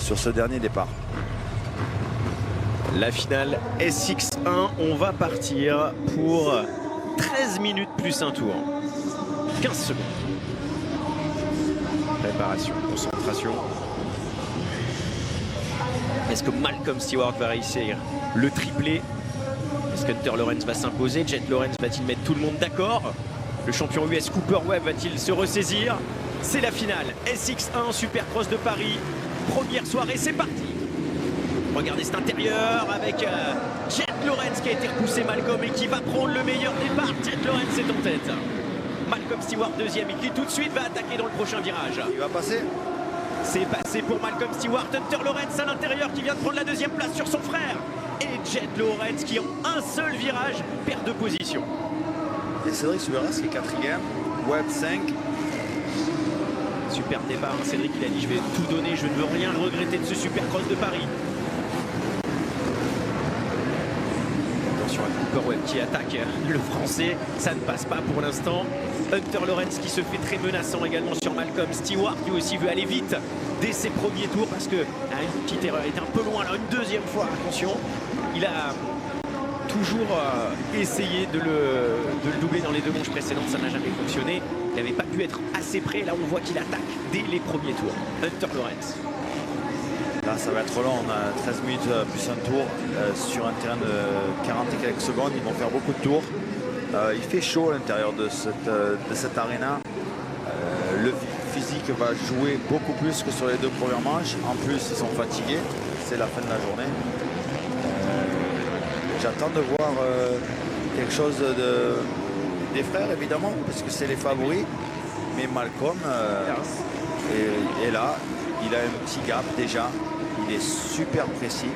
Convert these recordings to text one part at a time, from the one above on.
sur ce dernier départ. La finale SX1, on va partir pour 13 minutes plus un tour. 15 secondes. Préparation, concentration. Est-ce que Malcolm Stewart va réussir le triplé? Est-ce que Hunter Lawrence va s'imposer? Jet Lawrence va-t-il mettre tout le monde d'accord? Le champion US Cooper Webb va-t-il se ressaisir? C'est la finale SX1 Supercross de Paris. Première soirée, c'est parti. Regardez cet intérieur avec Jet Lawrence qui a été repoussé Malcolm et qui va prendre le meilleur départ. Jet Lawrence est en tête. Malcolm Stewart deuxième et qui tout de suite va attaquer dans le prochain virage. Il va passer. C'est passé pour Malcolm Stewart. Hunter Lawrence à l'intérieur qui vient de prendre la deuxième place sur son frère. Et Jet Lawrence qui en un seul virage perd de position. Et Cédric Souberas qui est quatrième. Webb 5. Super départ, hein. Cédric il a dit je vais tout donner, je ne veux rien regretter de ce Supercross de Paris. Attention à Cooper Webb qui attaque le français, ça ne passe pas pour l'instant. Hunter Lawrence qui se fait très menaçant également sur Malcolm Stewart qui aussi veut aller vite dès ses premiers tours parce que une petite erreur, il était un peu loin là, une deuxième fois, attention. Il a toujours essayé de le doubler dans les deux manches précédentes, ça n'a jamais fonctionné. Il n'avait pas pu être assez près, là on voit qu'il attaque dès les premiers tours. Hunter Lawrence. Là ça va être long, on a 13 minutes plus un tour sur un terrain de 40 et quelques secondes, ils vont faire beaucoup de tours. Il fait chaud à l'intérieur de cette arena. Le physique va jouer beaucoup plus que sur les deux premières manches. En plus ils sont fatigués, c'est la fin de la journée. J'attends de voir quelque chose des frères évidemment, parce que c'est les favoris. Mais Malcolm est là, il a un petit gap déjà, il est super précis.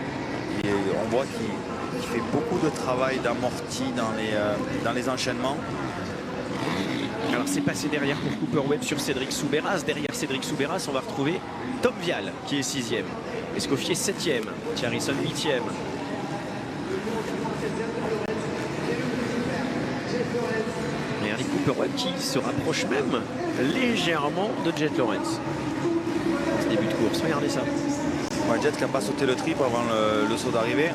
Et on voit qu'il fait beaucoup de travail d'amorti dans les enchaînements. Alors c'est passé derrière pour Cooper Webb sur Cédric Souberas. Derrière Cédric Souberas, on va retrouver Tom Vial qui est 6e. Escoffier 7e. Thierryson 8e. Regardez Cooper Webb qui se rapproche même légèrement de Jet Lawrence. Dans ce début de course, regardez ça. Ouais, Jet qui n'a pas sauté le trip avant le saut d'arrivée.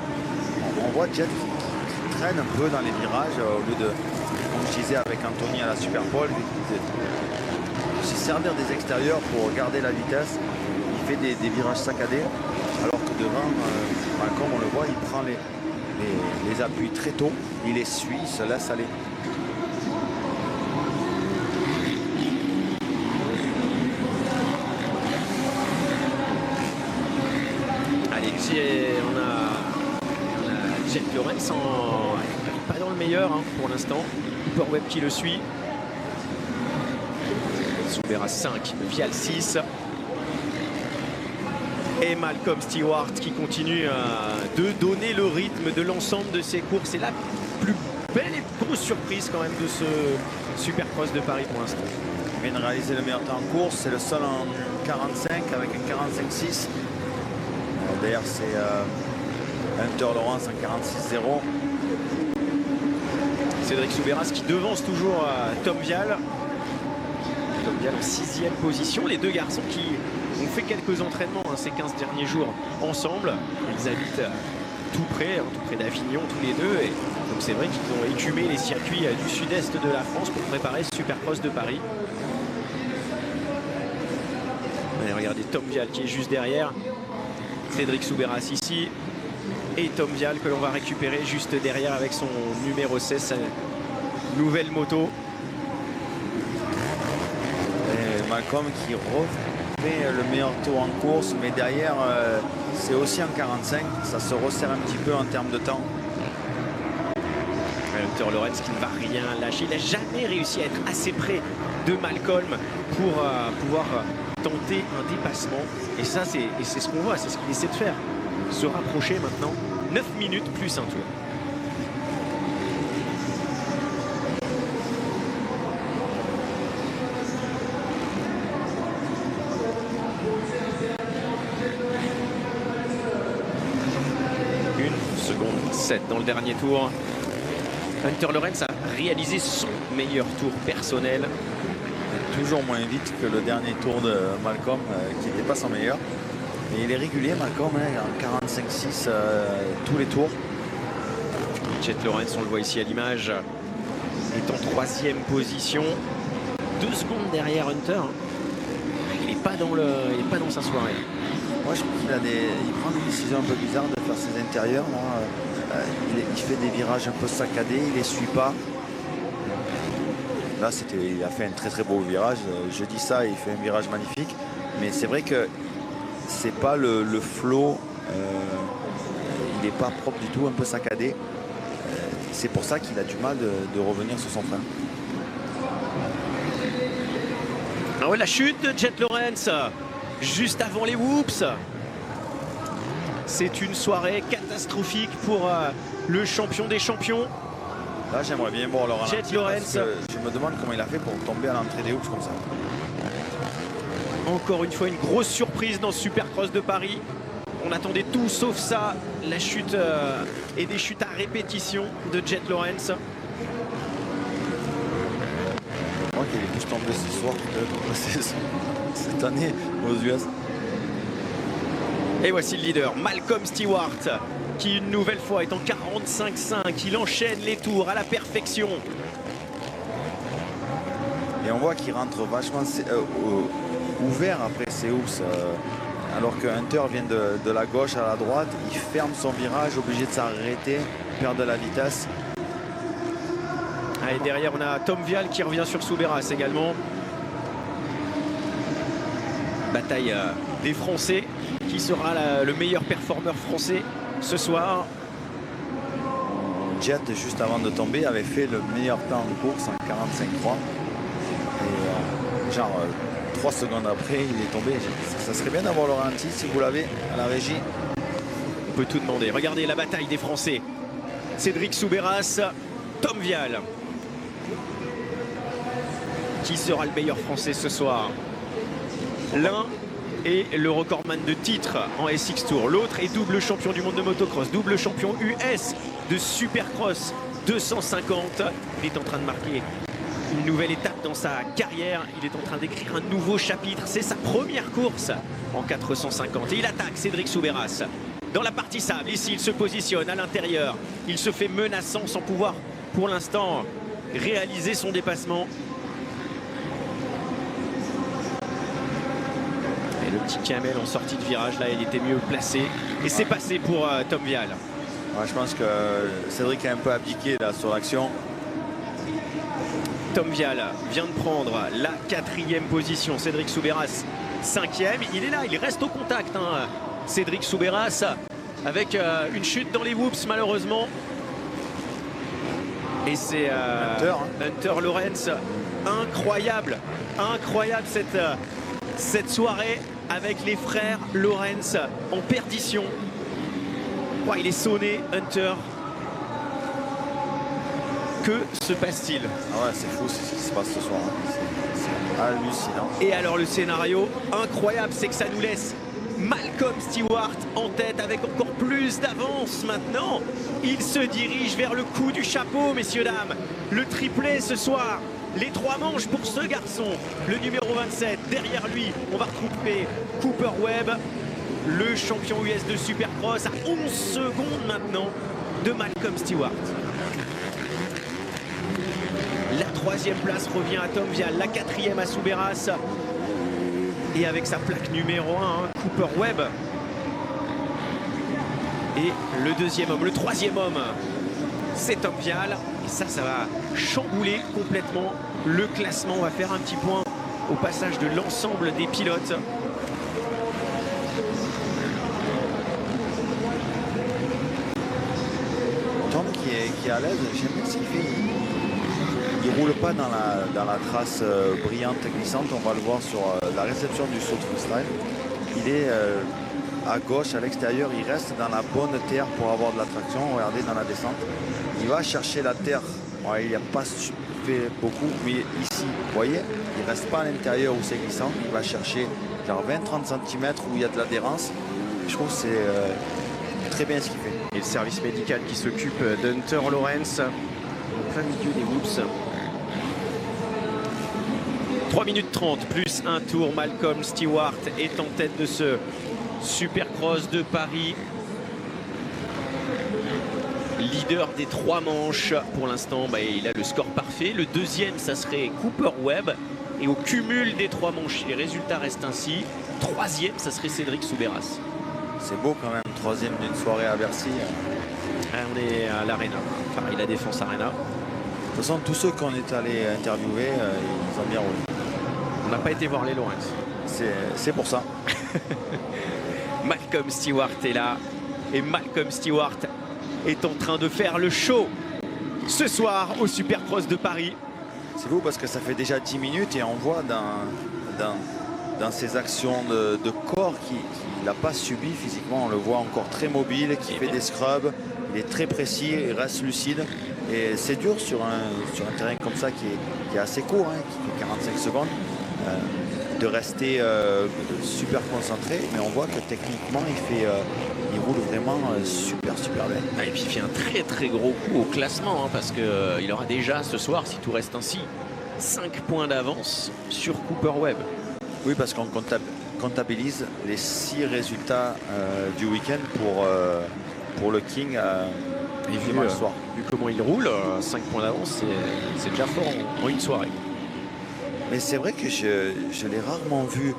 On voit Jet qui traîne un peu dans les virages au lieu de, comme je disais avec Anthony à la Superpole, de se servir des extérieurs pour garder la vitesse. Il fait des virages saccadés, alors que devant, comme on le voit, il prend les appuis très tôt, il les suit, il se laisse aller. On a Jet Lawrence pas dans le meilleur hein, pour l'instant. Cooper Webb qui le suit. Souberas 5, Vial 6. Et Malcolm Stewart qui continue de donner le rythme de l'ensemble de ses courses. C'est la plus belle et grosse surprise quand même de ce Supercross de Paris pour l'instant. Il vient de réaliser le meilleur temps en course, c'est le seul en 45 avec un 45-6. D'ailleurs c'est Hunter Lawrence en 46-0. Cédric Souberas qui devance toujours Tom Vial. Tom Vial en 6e position. Les deux garçons qui ont fait quelques entraînements ces 15 derniers jours ensemble. Ils habitent tout près d'Avignon tous les deux. Et donc c'est vrai qu'ils ont écumé les circuits du sud-est de la France pour préparer ce Supercross de Paris. Allez, regardez Tom Vial qui est juste derrière. Cédric Souberas ici. Et Tom Vial que l'on va récupérer juste derrière avec son numéro 16, sa nouvelle moto. Et Malcolm qui refait le meilleur tour en course, mais derrière c'est aussi en 45, ça se resserre un petit peu en termes de temps. Hunter Lawrence qui ne va rien lâcher, il n'a jamais réussi à être assez près de Malcolm pour pouvoir tenter un dépassement. Et ça c'est ce qu'on voit, c'est ce qu'il essaie de faire. Se rapprocher maintenant, 9 minutes plus un tour. Une seconde 7 dans le dernier tour. Hunter Lawrence a réalisé son meilleur tour personnel. Toujours moins vite que le dernier tour de Malcolm qui n'était pas son meilleur. Mais il est régulier, Malcolm, hein, en 45-6 tous les tours. Jet Lawrence, on le voit ici à l'image, est en 3e position. 2 secondes derrière Hunter. Il n'est pas dans sa soirée. Moi, je trouve il prend des décisions un peu bizarres de faire ses intérieurs. Il fait des virages un peu saccadés, il les suit pas. Là, il a fait un très très beau virage. Je dis ça, il fait un virage magnifique. Mais c'est vrai que c'est pas le flow. Il n'est pas propre du tout, un peu saccadé. C'est pour ça qu'il a du mal de revenir sur son frein. Ah ouais, la chute de Jet Lawrence juste avant les whoops. C'est une soirée catastrophique pour le champion des champions. Là, j'aimerais bien voir Laurent. Jet Lawrence. Je me demande comment il a fait pour tomber à l'entrée des whoops comme ça. Encore une fois, une grosse surprise dans ce Supercross de Paris. On attendait tout sauf ça, la chute et des chutes à répétition de Jet Lawrence. Je crois qu'il est plus tombé ce soir que cette année aux US. Et voici le leader, Malcolm Stewart, qui une nouvelle fois est en 45-5. Il enchaîne les tours à la perfection. Et on voit qu'il rentre vachement ouvert après ses hoops. Alors que Hunter vient de la gauche à la droite, il ferme son virage, obligé de s'arrêter, perd de la vitesse. Et derrière, on a Tom Vial qui revient sur Souberas également. Bataille des Français. Qui sera le meilleur performeur français ce soir? Jet, juste avant de tomber, avait fait le meilleur temps en course en 45-3. Et 3 secondes après, il est tombé. Ça serait bien d'avoir le ralenti si vous l'avez à la régie. On peut tout demander. Regardez la bataille des Français. Cédric Souberas, Tom Vial. Qui sera le meilleur français ce soir? L'un est le recordman de titre en SX Tour. L'autre est double champion du monde de motocross, double champion US de Supercross 250. Il est en train de marquer une nouvelle étape dans sa carrière. Il est en train d'écrire un nouveau chapitre. C'est sa première course en 450. Et il attaque Cédric Souberas. Dans la partie sable, ici, il se positionne à l'intérieur. Il se fait menaçant sans pouvoir, pour l'instant, réaliser son dépassement. Et le petit Kamel en sortie de virage, là, il était mieux placé. Et c'est passé pour Tom Vial. Ouais, je pense que Cédric a un peu abdiqué là, sur l'action. Tom Vial vient de prendre la 4e position. Cédric Souberas, 5e. Il est là, il reste au contact. Hein. Cédric Souberas avec une chute dans les whoops, malheureusement. Et c'est Hunter Lawrence. Incroyable, incroyable cette soirée avec les frères Lawrence en perdition. Ouais, il est sonné, Hunter. Que se passe-t-il? Ah ouais, c'est fou ce qui se passe ce soir. C'est hallucinant. Et alors le scénario incroyable, c'est que ça nous laisse Malcolm Stewart en tête avec encore plus d'avance maintenant. Il se dirige vers le coup du chapeau, messieurs, dames. Le triplé ce soir. Les 3 manches pour ce garçon. Le numéro 27, derrière lui, on va retrouver Cooper Webb, le champion US de Supercross, à 11 secondes maintenant de Malcolm Stewart. La 3e place revient à Tom Vial, la 4e à Souberas. Et avec sa plaque numéro 1, Cooper Webb. Et le 2e homme, le 3e homme, c'est Tom Vial. Et ça va chambouler complètement le classement. On va faire un petit point au passage de l'ensemble des pilotes. Tom qui est à l'aise, j'aime bien ce qu'il fait. Il roule pas dans la trace brillante glissante. On va le voir sur la réception du saut de freestyle. Il est à gauche, à l'extérieur. Il reste dans la bonne terre pour avoir de la traction. Regardez dans la descente. Il va chercher la terre. Ouais, il n'a pas fait beaucoup, mais ici, vous voyez, il ne reste pas à l'intérieur où c'est glissant. Il va chercher genre 20-30 cm où il y a de l'adhérence. Je trouve que c'est très bien ce qu'il fait. Et le service médical qui s'occupe d'Hunter Lawrence en plein milieu des whoops. 3 minutes 30 plus un tour. Malcolm Stewart est en tête de ce Supercross de Paris. Leader des 3 manches. Pour l'instant, il a le score parfait. Le deuxième, ça serait Cooper Webb. Et au cumul des 3 manches, les résultats restent ainsi. Troisième, ça serait Cédric Soubeyras. C'est beau quand même, troisième d'une soirée à Bercy. On est à l'Arena, Paris La Défense Arena. De toute façon, tous ceux qu'on est allé interviewer, ils ont bien roulé. On n'a pas été voir les Lawrence. C'est pour ça. Malcolm Stewart est là. Et Malcolm Stewart est en train de faire le show ce soir au Supercross de Paris. C'est beau parce que ça fait déjà 10 minutes et on voit dans ses actions de corps qu'il n'a pas subi physiquement. On le voit encore très mobile, qui fait des scrubs. Il est très précis, il reste lucide. Et c'est dur sur un terrain comme ça qui est assez court, hein, qui fait 45 secondes, de rester super concentré. Mais on voit que techniquement, il roule vraiment super bien. Et puis il fait un très gros coup au classement, hein, parce qu'il aura déjà ce soir, si tout reste ainsi, 5 points d'avance sur Cooper Webb. Oui, parce qu'on comptabilise les 6 résultats du week-end pour le King et dimanche soir. Vu comment il roule, 5 points d'avance, c'est déjà fort en une soirée. Mais c'est vrai que je l'ai rarement vu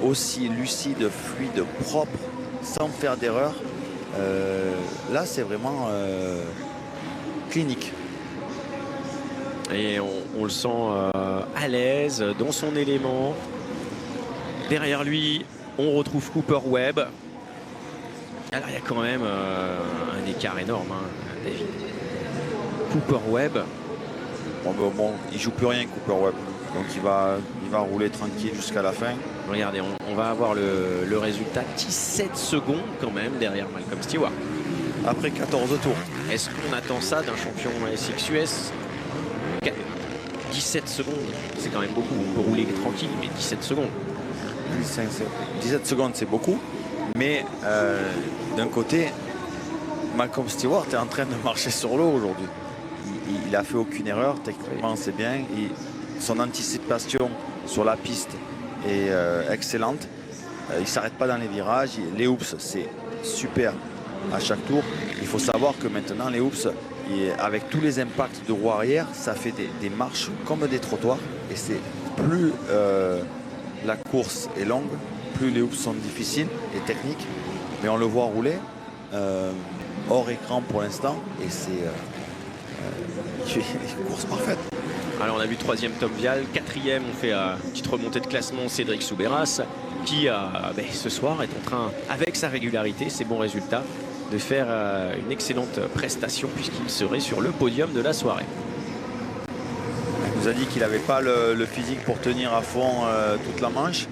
aussi lucide, fluide, propre, sans faire d'erreur. Là, c'est vraiment clinique. Et on le sent à l'aise, dans son élément. Derrière lui, on retrouve Cooper Webb. Alors, il y a quand même un écart énorme, hein, David. Cooper Webb. Bon, il joue plus rien, Cooper Webb. Donc, il va rouler tranquille jusqu'à la fin. Regardez, on va avoir le résultat. 17 secondes quand même derrière Malcolm Stewart. Après 14 tours. Est-ce qu'on attend ça d'un champion SXUS? 17 secondes, c'est quand même beaucoup. On peut rouler tranquille, mais 17 secondes. 17 secondes, c'est beaucoup. Mais d'un côté, Malcolm Stewart est en train de marcher sur l'eau aujourd'hui. Il n'a fait aucune erreur. Techniquement, c'est bien. Son anticipation sur la piste est excellente. Il ne s'arrête pas dans les virages. Les hoops, c'est super à chaque tour. Il faut savoir que maintenant, les hoops, avec tous les impacts de roue arrière, ça fait des marches comme des trottoirs. Et c'est plus la course est longue, plus les hoops sont difficiles et techniques. Mais on le voit rouler hors écran pour l'instant. Et c'est une course parfaite. Alors on a vu 3e Tom Vial, 4e on fait une petite remontée de classement Cédric Soubeyras qui ce soir est en train, avec sa régularité, ses bons résultats, de faire une excellente prestation puisqu'il serait sur le podium de la soirée. Il nous a dit qu'il n'avait pas le physique pour tenir à fond toute la manche,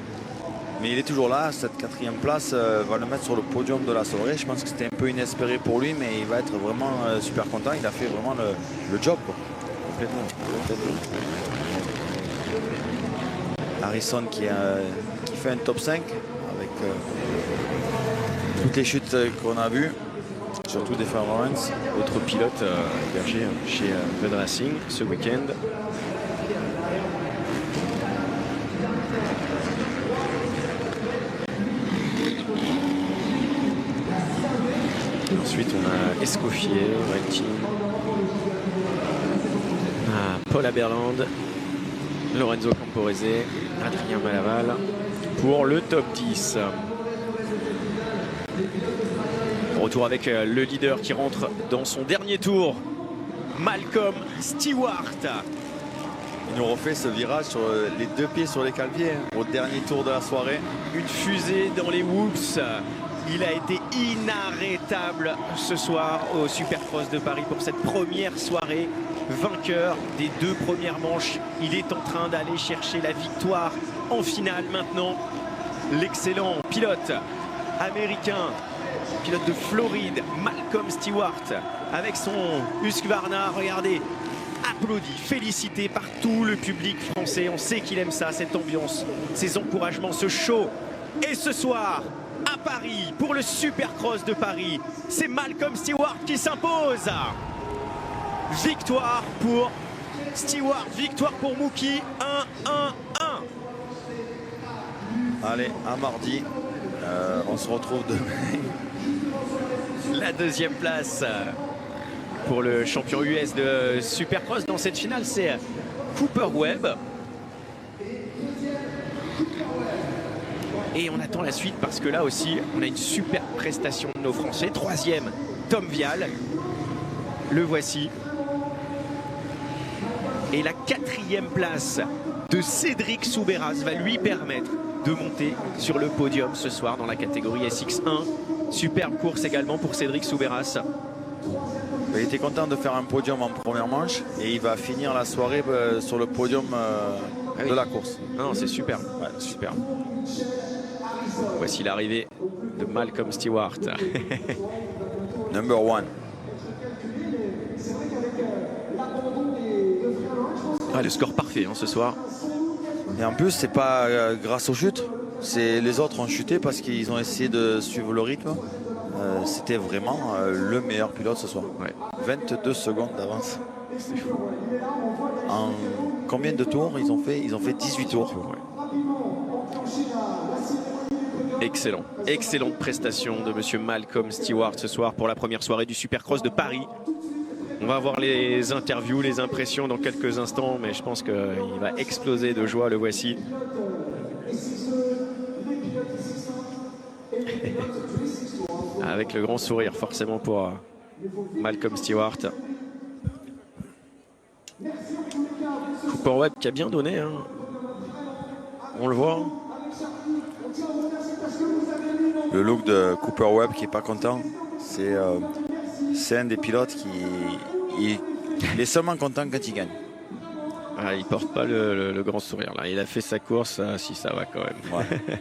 mais il est toujours là. Cette 4e place va le mettre sur le podium de la soirée. Je pense que c'était un peu inespéré pour lui, mais il va être vraiment super content. Il a fait vraiment le job, quoi. Complètement. Harrison qui fait un top 5 avec toutes les chutes qu'on a vues, surtout des frères Lawrence. Autre pilote hébergé chez Blood Racing ce week-end. Ensuite on a Escoffier, Red Team. Paul Aberland, Lorenzo Camporese, Adrien Malaval pour le top 10. Retour avec le leader qui rentre dans son dernier tour, Malcolm Stewart. Il nous refait ce virage sur les 2 pieds sur les calviers au dernier tour de la soirée. Une fusée dans les whoops. Il a été inarrêtable ce soir au Supercross de Paris pour cette première soirée. Vainqueur des 2 premières manches. Il est en train d'aller chercher la victoire en finale maintenant. L'excellent pilote américain, pilote de Floride, Malcolm Stewart, avec son Husqvarna, regardez, applaudi, félicité par tout le public français. On sait qu'il aime ça, cette ambiance, ces encouragements, ce show. Et ce soir, à Paris, pour le Supercross de Paris, c'est Malcolm Stewart qui s'impose. Victoire pour Stewart, victoire pour Mookie, 1-1-1. Allez, à mardi. On se retrouve demain. La deuxième place pour le champion US de Supercross dans cette finale, c'est Cooper Webb. Et on attend la suite parce que là aussi, on a une super prestation de nos Français. Troisième, Tom Vial. Le voici. Et la quatrième place de Cédric Soubeyras va lui permettre de monter sur le podium ce soir dans la catégorie SX1. Superbe course également pour Cédric Soubeyras. Il était content de faire un podium en première manche et il va finir la soirée sur le podium de la course. Non, c'est super. Ouais, super. Voici l'arrivée de Malcolm Stewart. Number one. Ah, le score parfait ce soir. Et en plus, c'est pas grâce aux chutes. Les autres ont chuté parce qu'ils ont essayé de suivre le rythme. C'était vraiment le meilleur pilote ce soir. Ouais. 22 secondes d'avance. En combien de tours ils ont fait? Ils ont fait 18 tours. Ouais. Excellent. Excellente prestation de monsieur Malcolm Stewart ce soir pour la première soirée du Supercross de Paris. On va voir les interviews, les impressions dans quelques instants, mais je pense qu'il va exploser de joie, le voici. Avec le grand sourire forcément pour Malcolm Stewart. Cooper Webb qui a bien donné, hein. On le voit. Le look de Cooper Webb qui est pas content, c'est un des pilotes il est seulement content quand il gagne. Ah, il porte pas le grand sourire là. Il a fait sa course, si ça va quand même. Ouais.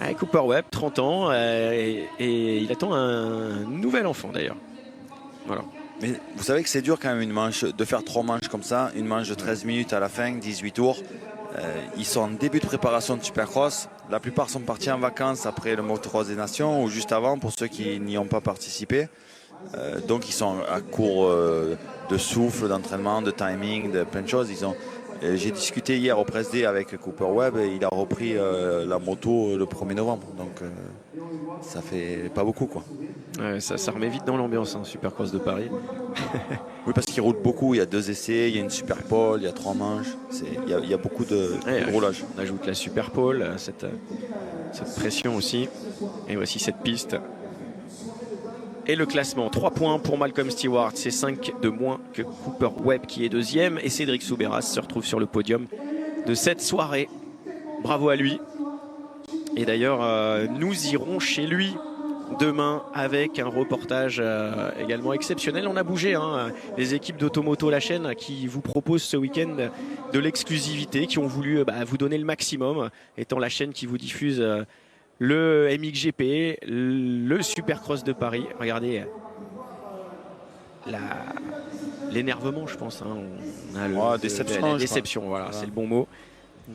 Ah, Cooper Webb, 30 ans, et il attend un nouvel enfant d'ailleurs. Voilà. Mais vous savez que c'est dur quand même une manche, de faire 3 manches comme ça, une manche de 13 minutes à la fin, 18 tours. Ils sont en début de préparation de Supercross. La plupart sont partis en vacances après le Motocross des Nations ou juste avant pour ceux qui n'y ont pas participé. Donc ils sont à court de souffle, d'entraînement, de timing, de plein de choses. J'ai discuté hier au Press Day avec Cooper Webb et il a repris la moto le 1er novembre. Donc ça fait pas beaucoup quoi. Ouais, ça remet vite dans l'ambiance, Supercross de Paris. Oui, parce qu'il roule beaucoup, il y a 2 essais, il y a une super pole, il y a 3 manches, il y a beaucoup de roulage. On ajoute la super pole, cette pression aussi. Et voici cette piste. Et le classement, 3 points pour Malcolm Stewart, c'est 5 de moins que Cooper Webb qui est deuxième. Et Cédric Soubeyras se retrouve sur le podium de cette soirée. Bravo à lui. Et d'ailleurs, nous irons chez lui demain avec un reportage également exceptionnel. On a bougé, les équipes d'Automoto La Chaîne qui vous proposent ce week-end de l'exclusivité, qui ont voulu vous donner le maximum, étant la chaîne qui vous diffuse le MXGP, le Supercross de Paris. Regardez l'énervement, je pense. On a la déception, voilà. C'est le bon mot,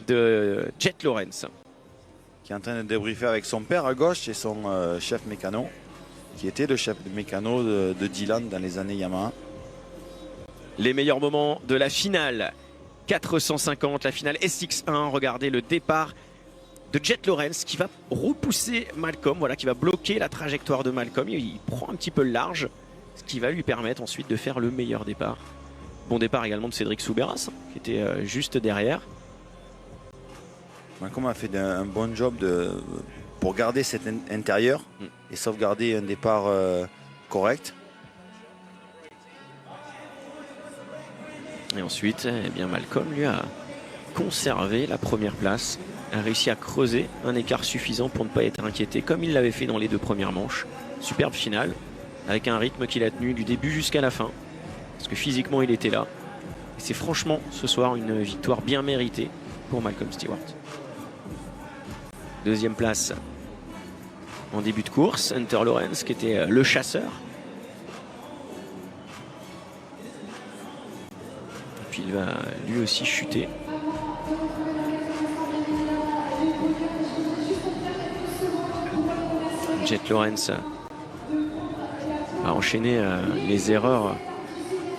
de Jet Lawrence. Qui est en train de débriefer avec son père à gauche et son chef mécano, qui était le chef mécano de Dylan dans les années Yamaha. Les meilleurs moments de la finale 450, la finale SX1. Regardez le départ de Jet Lawrence qui va repousser Malcolm, voilà, qui va bloquer la trajectoire de Malcolm. Il prend un petit peu le large, ce qui va lui permettre ensuite de faire le meilleur départ. Bon départ également de Cédric Soubeyras, qui était juste derrière. Malcolm a fait un bon job pour garder cet intérieur et sauvegarder un départ correct. Et ensuite, Malcolm lui a conservé la première place, a réussi à creuser un écart suffisant pour ne pas être inquiété, comme il l'avait fait dans les 2 premières manches. Superbe finale, avec un rythme qu'il a tenu du début jusqu'à la fin, parce que physiquement il était là. Et c'est franchement ce soir une victoire bien méritée pour Malcolm Stewart. Deuxième place en début de course, Hunter Lawrence qui était le chasseur. Et puis il va lui aussi chuter. Jet Lawrence a enchaîné les erreurs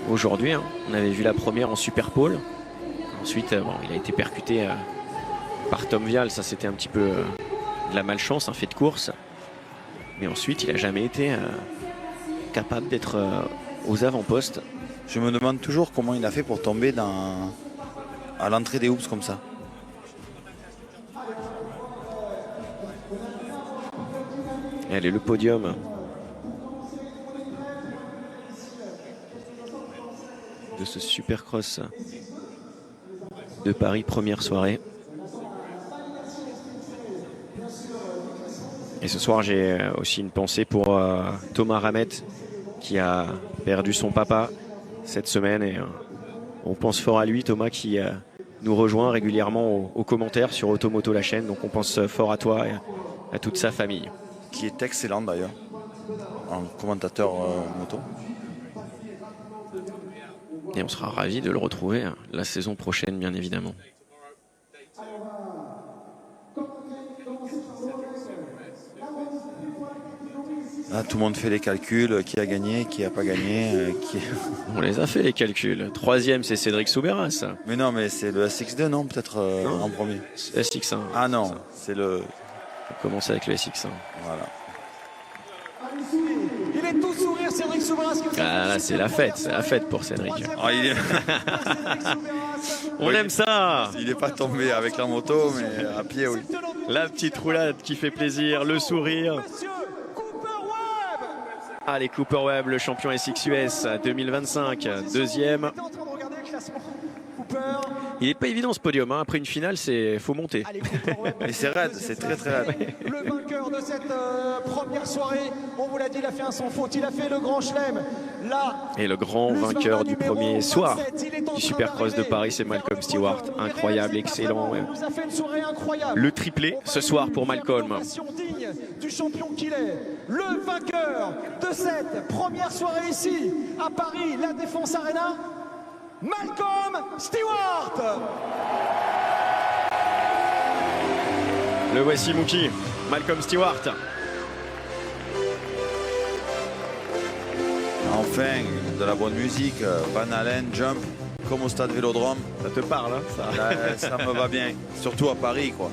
aujourd'hui. On avait vu la première en super pole. Ensuite, il a été percuté par Tom Vial, ça c'était un petit peu de la malchance, un fait de course. Mais ensuite, il n'a jamais été capable d'être aux avant-postes. Je me demande toujours comment il a fait pour tomber à l'entrée des hoops comme ça. Et allez, le podium de ce Supercross de Paris, première soirée. Et ce soir, j'ai aussi une pensée pour Thomas Ramette, qui a perdu son papa cette semaine. Et on pense fort à lui, Thomas, qui nous rejoint régulièrement aux commentaires sur Automoto la chaîne. Donc on pense fort à toi et à toute sa famille. Qui est excellent d'ailleurs, en commentateur moto. Et on sera ravis de le retrouver la saison prochaine, bien évidemment. Là, tout le monde fait les calculs, qui a gagné, qui n'a pas gagné. On les a fait les calculs. Troisième, c'est Cédric Soubeyras. Mais non, mais c'est le SX2, non? Peut-être en premier. SX1. Ah non, c'est le... On commence avec le SX1. Voilà. Il est tout sourire, Cédric Soubeyras. Ah là, c'est la fête pour Cédric. Ah, On aime ça. Il n'est pas tombé avec la moto, mais à pied, oui. La petite roulade qui fait plaisir, le sourire. Allez, Cooper Webb, le champion SXUS 2025, deuxième. Il n'est pas évident ce podium, hein. Après une finale, faut monter. Et c'est raide, c'est très très raide. Le vainqueur de cette première soirée, on vous l'a dit, il a fait un sans faute, il a fait le grand chelem. Là, et le grand vainqueur du premier soir du Supercross de Paris, c'est Malcolm Stewart. Incroyable, excellent. Ouais. Le triplé ce soir pour Malcolm. Digne du champion qu'il est, le vainqueur de cette première soirée ici à Paris, la Défense Arena, Malcolm Stewart. Le voici, Mookie, Malcolm Stewart. Enfin, de la bonne musique, Van Halen, Jump, comme au stade Vélodrome. Ça te parle, hein, ça. Ça me va bien, surtout à Paris, quoi.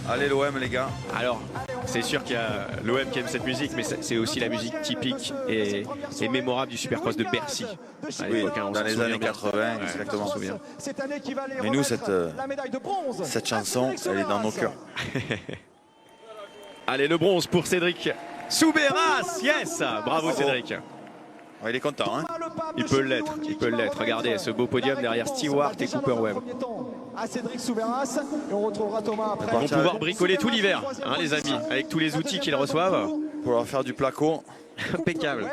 Allez l'OM, les gars. Alors, c'est sûr qu'il y a l'OM qui aime cette musique, mais c'est aussi la musique typique et mémorable du Supercross de Bercy. Oui, dans les années 80, exactement. Mais nous, cette chanson, elle est dans nos cœurs. Allez, le bronze pour Cédric Soubeyras. Yes, bravo Cédric. Ouais, il est content, hein. Il peut l'être, il peut l'être. Regardez ce beau podium derrière Stewart et Cooper Webb. À Cédric Soubeyras et on retrouvera Thomas après. Ils vont pouvoir bricoler tout l'hiver, hein, les amis, avec tous les outils qu'ils reçoivent. Pour leur faire du placo. Impeccable.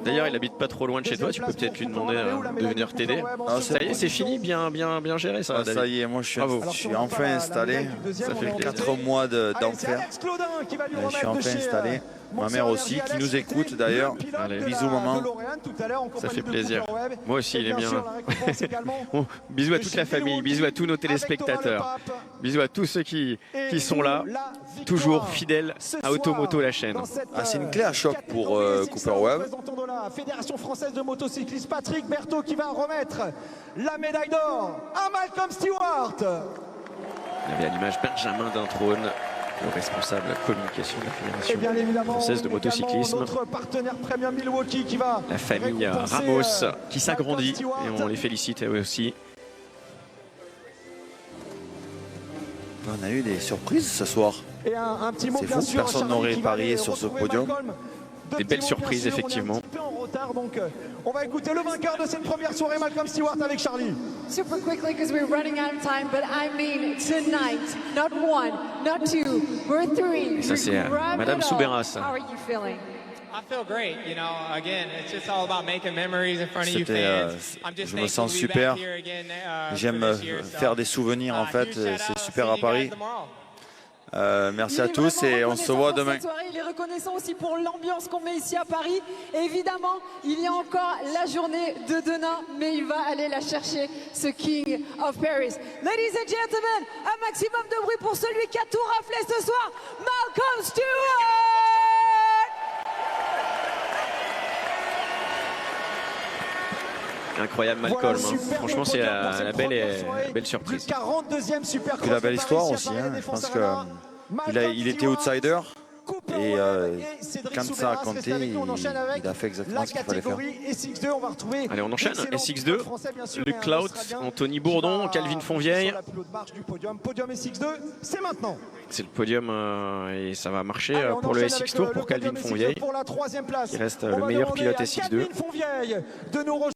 D'ailleurs, il habite pas trop loin de chez toi. Tu peux peut-être lui demander de venir t'aider. Ça y est, c'est fini, bien géré ça. Ça y est, moi je suis enfin installé. Ça fait 4 mois d'enfer. Je suis enfin installé. Ma mère aussi, qui nous écoute d'ailleurs. Bisous maman. Ça fait plaisir. Moi aussi, il est bien. Bon, bisous à toute la famille, bisous à tous nos téléspectateurs. Bisous à tous ceux qui sont là, toujours fidèles à Automoto la chaîne. Ah, c'est une clé à choc pour Cooper Webb. De la Fédération française de motocyclisme, Patrick Berthaud, qui va remettre la médaille d'or à Malcolm Stewart. Il y avait à l'image Benjamin Dintrone, le responsable de la communication de la Fédération française de motocyclisme. Notre partenaire Premium Milwaukee qui va la famille Ramos qui s'agrandit et on les félicite eux aussi. On a eu des surprises ce soir. Et un petit mot, c'est fou, personne n'aurait parié sur ce podium. Des belles surprises, effectivement. Donc, on va écouter le vainqueur de cette première soirée, Malcolm Stewart, avec Charlie. Super quickly, because we're running out of time, but I mean tonight, not one, not two, we're three. Ça c'est Madame Soubeyras. How are you feeling? I feel great. You know, again, it's just all about making memories in front of you fans. Je me sens super. J'aime faire des souvenirs en fait. C'est super à Paris. Merci à tous et on se voit demain. Il est reconnaissant aussi pour l'ambiance qu'on met ici à Paris. Et évidemment, il y a encore la journée de demain, mais il va aller la chercher, ce King of Paris. Ladies and gentlemen, un maximum de bruit pour celui qui a tout raflé ce soir, Malcolm Stewart! Incroyable Voilà, Malcolm. superbe Franchement, c'est podium pour cette la première soirée belle surprise. Du 42e Supercross. Puis la belle de histoire Paris, aussi. ici à Paris Je Défense pense Arena. qu'il était Malcolm outsider. Cooper Et Webb et Cédric quand ça a Soubeyras restent compté, avec nous. On enchaîne avec il a fait exactement la ce qu'il fallait faire. catégorie SX2. On va retrouver. Allez, on enchaîne. l'excellent SX2, pilote français, bien sûr, Luc et un Clout, Australien Anthony qui Bourdon, va Calvin Fonvieille. sur la plus haute marche du podium. Podium SX2, c'est maintenant. C'est le podium et ça va marcher Allez, on pour le enchaîne SX avec Tour le pour Calvin podium SX2 Fonvieille, pour la 3e place. qui reste On le va meilleur demander pilote à SX2. Calvin Fonvieille de nous rejoindre.